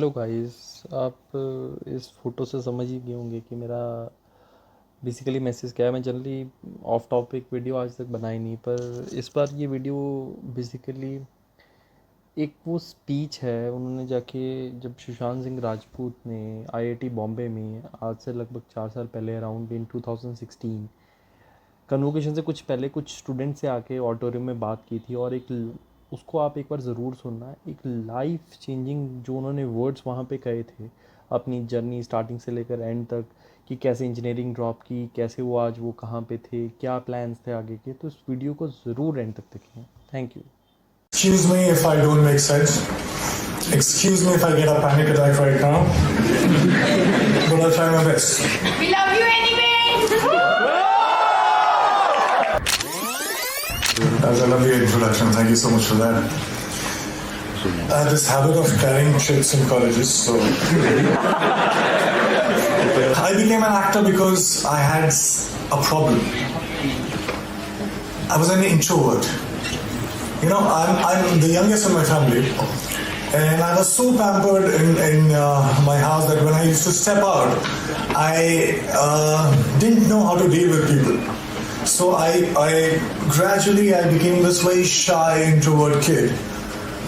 Hello guys. आप इस photo से समझ ही गए होंगे कि मेरा बेसिकली मैसेज क्या है। मैं जनरली ऑफ टॉपिक वीडियो आज तक बनाई नहीं, पर इस बार ये वीडियो बेसिकली एक वो स्पीच है उन्होंने जाके, जब सुशांत सिंह राजपूत ने आईआईटी बॉम्बे में आज से लगभग 4 साल पहले अराउंड इन 2016 कन्वोकेशन से कुछ पहले कुछ स्टूडेंट से आके ऑडिटोरियम में बात की थी, और उसको आप एक बार ज़रूर सुनना। एक लाइफ चेंजिंग जो उन्होंने वर्ड्स वहाँ पे कहे थे, अपनी जर्नी स्टार्टिंग से लेकर एंड तक, कि कैसे इंजीनियरिंग ड्रॉप की, कैसे वो कहाँ पे थे, क्या प्लान्स थे आगे के। तो इस वीडियो को ज़रूर एंड तक देखें। Thank you. Excuse me if I don't make sense. Excuse me if I get a panic attack right now. But I'll try my best. We love you anyway! That was a lovely introduction. Thank you so much for that. I had this habit of carrying chits in colleges, so I became an actor because I had a problem. I was an introvert. You know, I'm the youngest in my family, and I was so pampered in my house that when I used to step out, I didn't know how to deal with people. So I gradually became this very shy introvert kid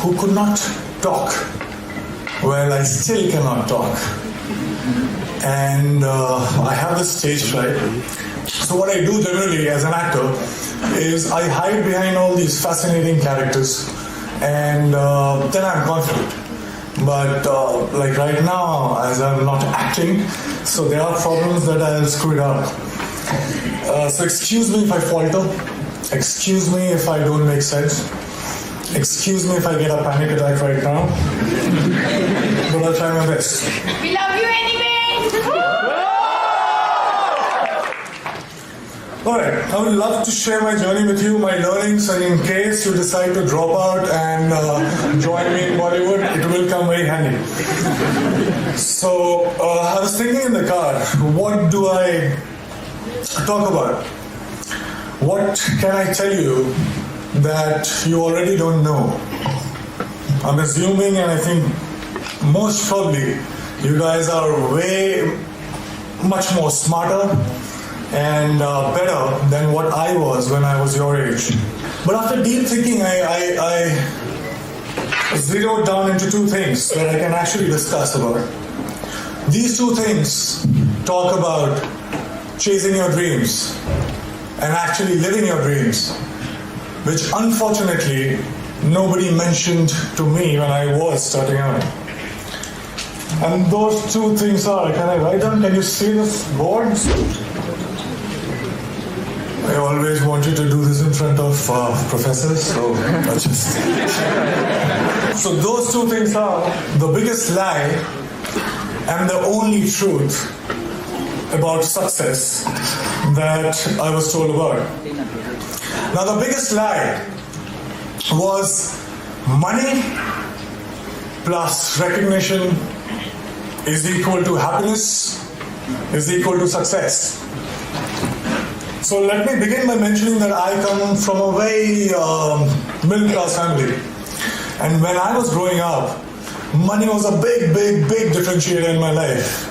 who could not talk. Well, I still cannot talk, and I have this stage fright. So what I do generally as an actor is I hide behind all these fascinating characters, and then I'm confident. But like right now, as I'm not acting, so there are problems that I'll screw it up. So excuse me if I falter. Excuse me if I don't make sense. Excuse me if I get a panic attack right now. But I'll try my best. We love you anyway! Alright, I would love to share my journey with you, my learnings, and in case you decide to drop out and join me in Bollywood, it will come very handy. So, I was thinking in the car, what do I talk about? What can I tell you that you already don't know? I'm assuming, and I think most probably, you guys are way much more smarter and better than what I was when I was your age. But after deep thinking, I zeroed down into two things that I can actually discuss about. These two things talk about chasing your dreams and actually living your dreams, which unfortunately nobody mentioned to me when I was starting out. And those two things are, can I write down? Can you see this board? I always wanted to do this in front of professors, so I just... So those two things are the biggest lie and the only truth about success that I was told about. Now the biggest lie was money plus recognition is equal to happiness, is equal to success. So let me begin by mentioning that I come from a very middle class family, and when I was growing up, money was a big differentiator in my life.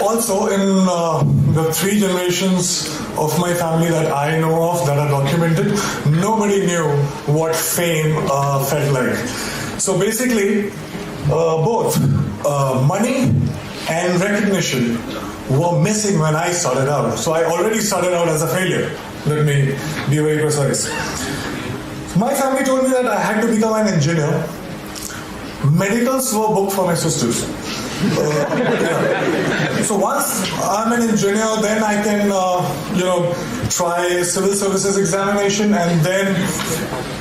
Also, in the 3 generations of my family that I know of, that are documented, nobody knew what fame felt like. So basically, both money and recognition were missing when I started out. So I already started out as a failure. Let me be very precise. My family told me that I had to become an engineer. Medicals were booked for my sisters. Yeah. So once I'm an engineer, then I can, try civil services examination, and then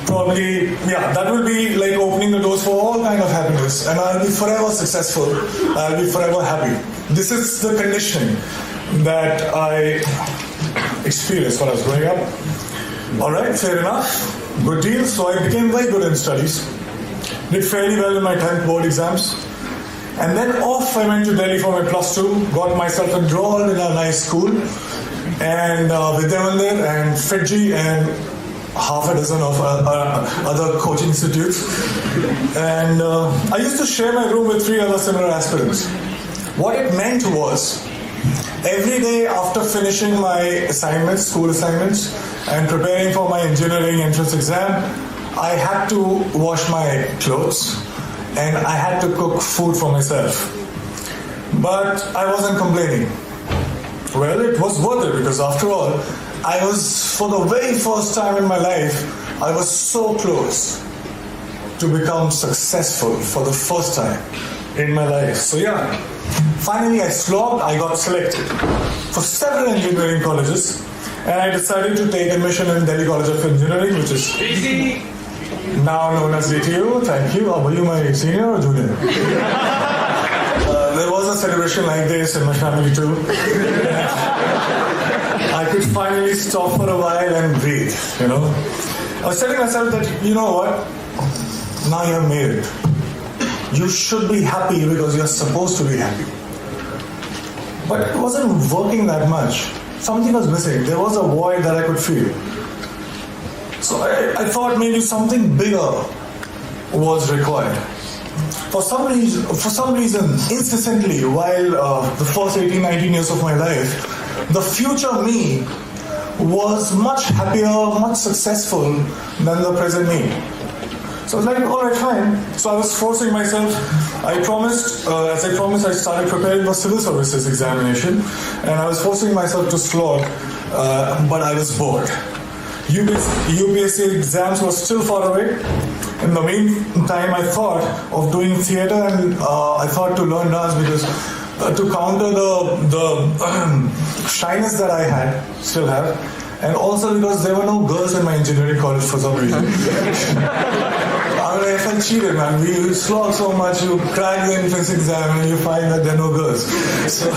probably, that will be like opening the doors for all kind of happiness, and I'll be forever successful. I'll be forever happy. This is the conditioning that I experienced when I was growing up. Alright, fair enough. Good deal. So I became very good in studies. Did fairly well in my 10th board exams. And then off I went to Delhi for my plus 2, got myself enrolled in a nice school, and Vidyamandir and Fiji, and half a dozen of other coaching institutes. And I used to share my room with 3 other similar aspirants. What it meant was, every day after finishing my assignments, school assignments, and preparing for my engineering entrance exam, I had to wash my clothes and I had to cook food for myself. But I wasn't complaining. Well, it was worth it because after all, I was, for the very first time in my life, I was so close to become successful for the first time in my life. So yeah, finally I slogged, I got selected for several engineering colleges, and I decided to take admission in Delhi College of Engineering, which is now known as DTU. Thank you. Were you my senior or junior? There was a celebration like this in my family too. I could finally stop for a while and breathe, you know. I was telling myself that, you know what, now you have made it. You should be happy because you're supposed to be happy. But it wasn't working that much. Something was missing. There was a void that I could feel. So I thought maybe something bigger was required. For some reason, incessantly, while the first 18, 19 years of my life, the future me was much happier, much successful than the present me. So I was like, all right, fine. So I was forcing myself. I promised, as I promised, I started preparing for civil services examination, and I was forcing myself to slog, but I was bored. UPSC exams were still far away. In the meantime, I thought of doing theatre, and I thought to learn dance because to counter the shyness that I still have, and also because there were no girls in my engineering college for some reason. I felt cheated, man. We slog so much, you crack the entrance exam and you find that there are no girls. So,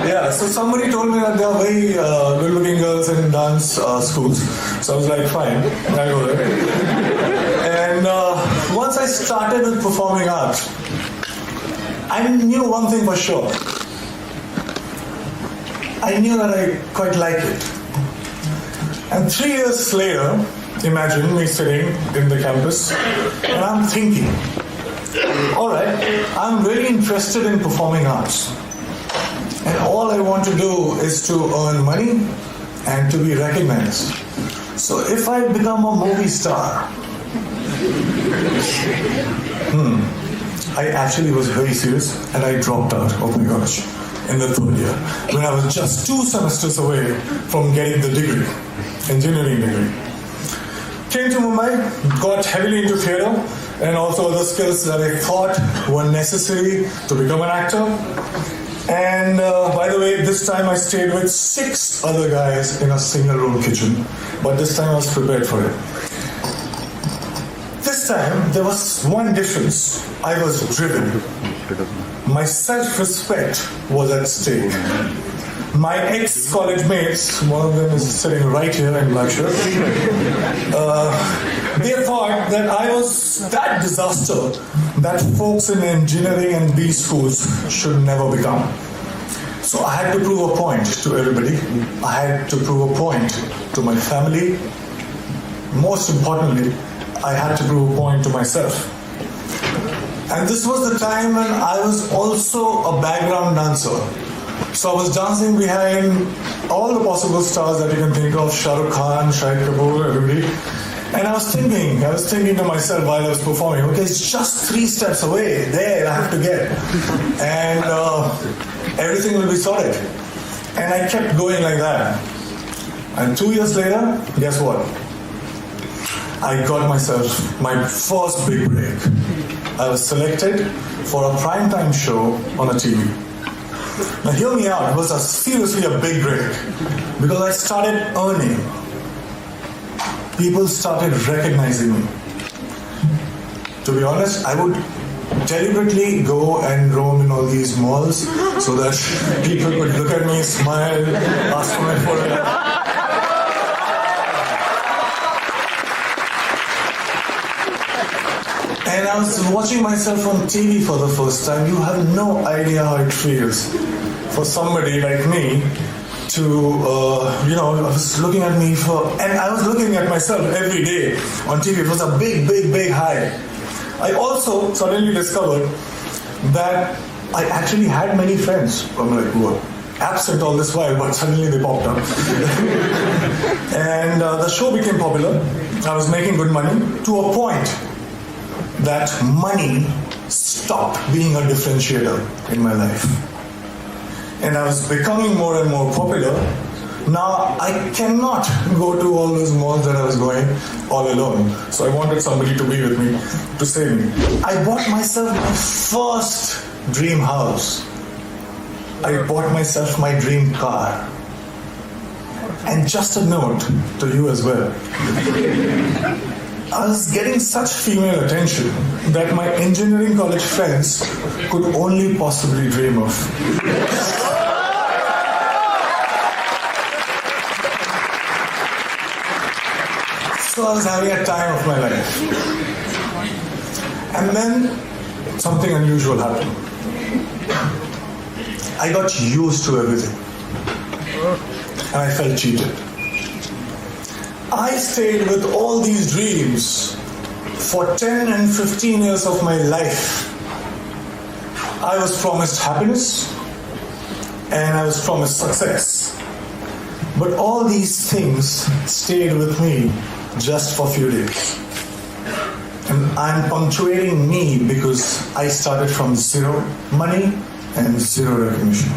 yeah, so somebody told me that there are very good-looking girls in dance schools. So I was like, fine, I'll go there. And once I started with performing arts, I knew one thing for sure. I knew that I quite liked it. And 3 years later, imagine me sitting in the campus and I'm thinking, all right, I'm really interested in performing arts. And all I want to do is to earn money and to be recognized. So if I become a movie star, I actually was very serious and I dropped out, oh my gosh, in the 3rd year, when I was just 2 semesters away from getting the degree, engineering degree. Came to Mumbai, got heavily into theatre and also other skills that I thought were necessary to become an actor. And by the way, this time I stayed with 6 other guys in a single room kitchen, but this time I was prepared for it. This time there was one difference. I was driven. My self-respect was at stake. My ex-college mates, one of them is sitting right here in black shirt, they thought that I was that disaster that folks in engineering and B schools should never become. So I had to prove a point to everybody. I had to prove a point to my family. Most importantly, I had to prove a point to myself. And this was the time when I was also a background dancer. So I was dancing behind all the possible stars that you can think of, Shah Rukh Khan, Shahid Kapoor, everybody. And I was thinking to myself while I was performing, okay, it's just 3 steps away, there I have to get. And everything will be sorted. And I kept going like that. And 2 years later, guess what? I got myself my first big break. I was selected for a primetime show on a TV. Now hear me out, it was seriously a big break because I started earning. People started recognizing me. To be honest, I would deliberately go and roam in all these malls so that people could look at me, smile, ask for my photograph. And I was watching myself on TV for the first time. You have no idea how it feels for somebody like me I was looking at me and I was looking at myself every day on TV. It was a big, big, big high. I also suddenly discovered that I actually had many friends. I'm like, whoa, absent all this while, but suddenly they popped up. And the show became popular. I was making good money to a point that money stopped being a differentiator in my life. And I was becoming more and more popular. Now I cannot go to all those malls that I was going all alone. So I wanted somebody to be with me, to save me. I bought myself my first dream house. I bought myself my dream car. And just a note to you as well. I was getting such female attention that my engineering college friends could only possibly dream of. So I was having a time of my life. And then something unusual happened. I got used to everything. And I felt cheated. I stayed with all these dreams for 10 and 15 years of my life. I was promised happiness and I was promised success. But all these things stayed with me just for a few days. And I'm punctuating me because I started from zero money and zero recognition.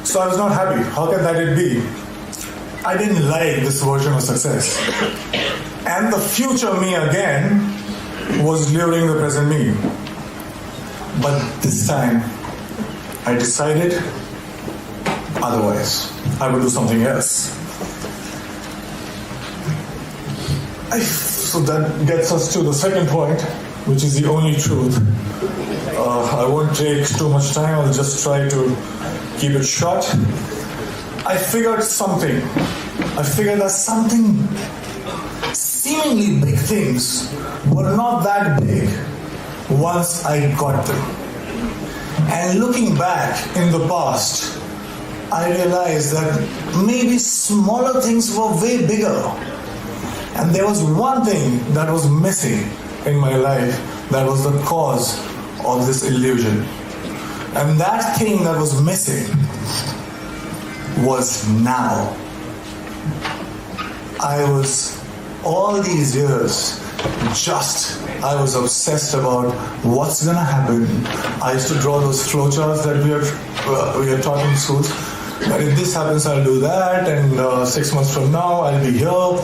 So I was not happy. How can that be? I didn't like this version of success. And the future me again was luring the present me. But this time, I decided otherwise. I would do something else. So that gets us to the second point, which is the only truth. I won't take too much time. I'll just try to keep it short. I figured something. I figured that something seemingly big things were not that big once I got them. And looking back in the past, I realized that maybe smaller things were way bigger. And there was one thing that was missing in my life that was the cause of this illusion. And that thing that was missing was now. I was, all these years, I was obsessed about what's gonna happen. I used to draw those flowcharts that we are taught in schools. That if this happens, I'll do that, and 6 months from now, I'll be here.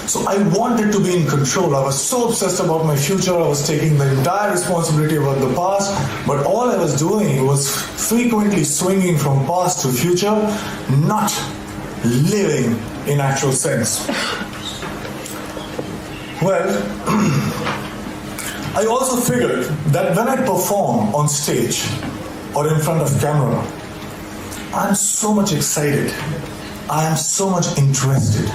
So I wanted to be in control. I was so obsessed about my future. I was taking the entire responsibility about the past. But all I was doing was frequently swinging from past to future, not living in actual sense. Well, I also figured that when I perform on stage or in front of camera, I'm so much excited. I am so much interested.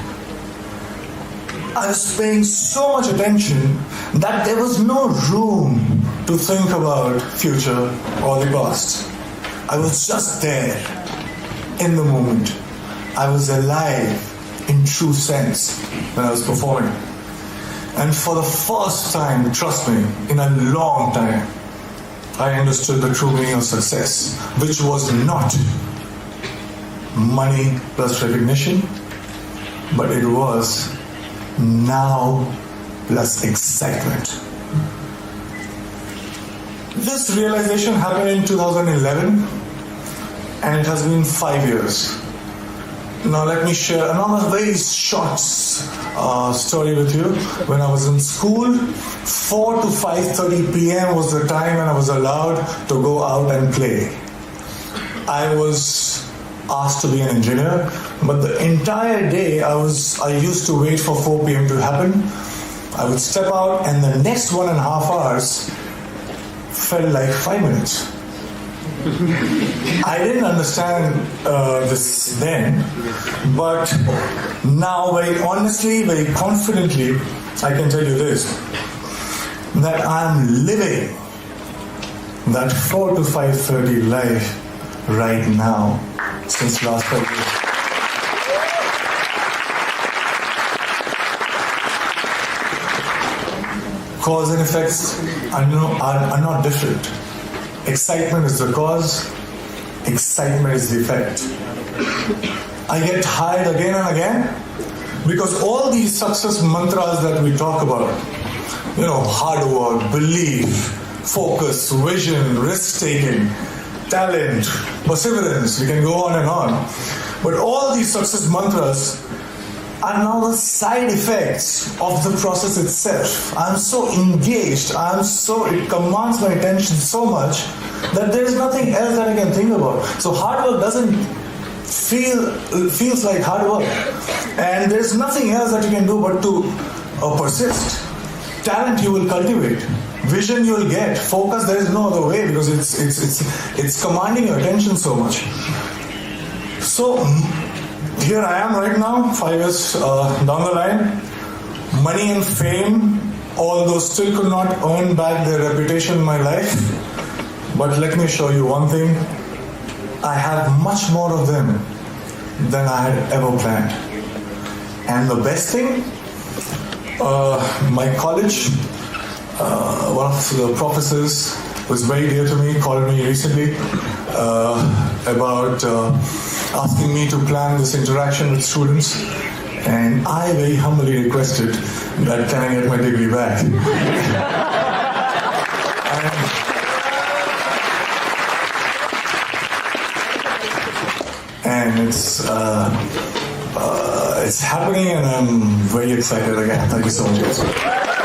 I was paying so much attention that there was no room to think about future or the past. I was just there in the moment. I was alive in true sense when I was performing. And for the first time, trust me, in a long time, I understood the true meaning of success, which was not money plus recognition, but it was now plus excitement. This realization happened in 2011, and it has been 5 years. Now let me share another very short story with you. When I was in school, 4 to 5:30 p.m. was the time when I was allowed to go out and play. I was asked to be an engineer, but the entire day I used to wait for 4 p.m. to happen. I would step out, and the next 1.5 hours felt like 5 minutes. I didn't understand this then, but now very honestly, very confidently, I can tell you this, that I'm living that 4 to 5:30 life right now. since last 5 years. Cause and effects are not different. Excitement is the cause, excitement is the effect. I get tired again and again because all these success mantras that we talk about, hard work, belief, focus, vision, risk-taking, talent, perseverance, we can go on and on. But all these success mantras are now the side effects of the process itself. I'm so engaged, it commands my attention so much that there is nothing else that I can think about. So hard work doesn't feels like hard work. And there's nothing else that you can do but to persist. Talent you will cultivate. Vision you will get. Focus, there is no other way because it's commanding your attention so much. So here I am right now, 5 years down the line. Money and fame, although still could not earn back their reputation in my life. But let me show you one thing. I have much more of them than I had ever planned. And the best thing, my college, one of the professors who is very dear to me called me recently about asking me to plan this interaction with students, and I very humbly requested that can I get my degree back. And it's happening, and I'm very excited again. Thank you so much.